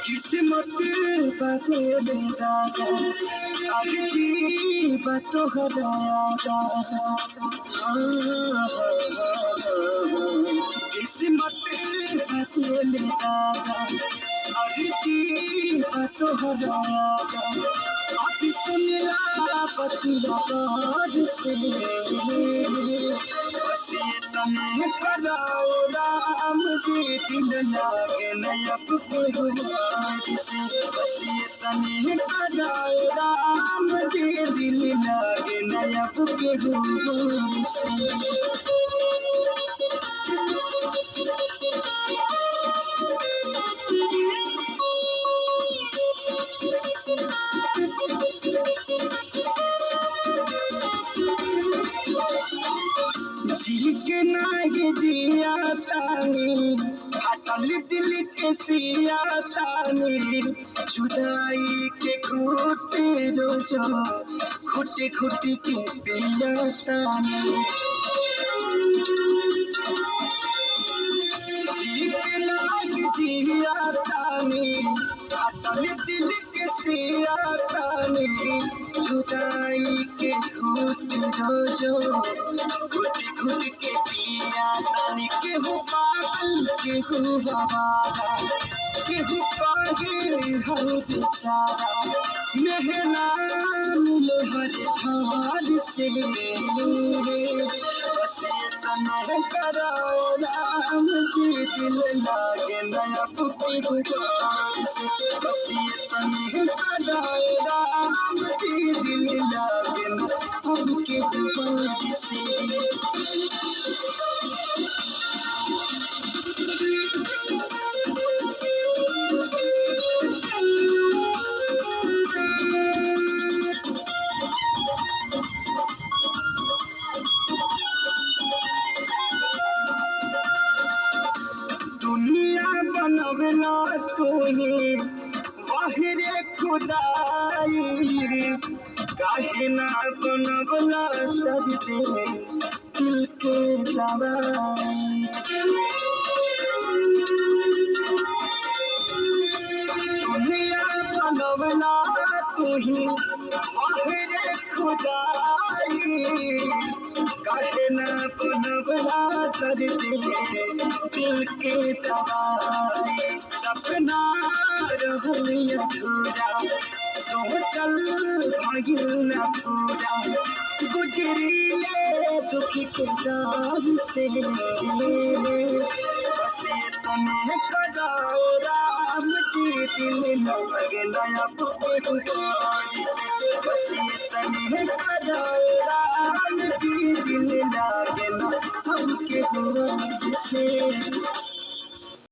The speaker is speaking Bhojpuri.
किस्मत बदले दादा अर्जी बतोहरा किस्मत बदले दादा अर्जी बतोहरा अब सुनला पतिया बार से तने कराओ राम जी दिल लागे नयब गुरुवार से तने कराओ राम जी दिल लागे नयब गुरुवार से जी के नागे जिया तानी हटल दिल के सिया तानी जुदाई के घुटे रोजो घुटे घुटे के पिया तानी जी के नागे जिया तानी हटल दिल के सिया तानी जुदाई के घुटे रोजो घुट घुट के पिया तानी केहू पागल केहू बाबा केहू पागल हर बेचारा मेहना मिले हर ठार से बसे तने कराओ राम जी दिल लागे नया पुपी गुजार से बसे तने कराओ राम जी दिल लागे नया पुपी गुजार से दुनिया बनवला तोहे वाहिरे खुदाई काहे ना बनवला दर्दे दिल के दवाई दुनिया बनवला तोहे वाहिरे खुदाई काहे ना बनवला दर्दे दिल के दवाई सपना रहल अधूरा सोचल भइल न पूरा गुजरीले दुख के दौर से बसे तने कराओ राम जी दिल लागे नया पुकार से बसे तने कराओ राम जी दिल लागे ना हमके गुरूर से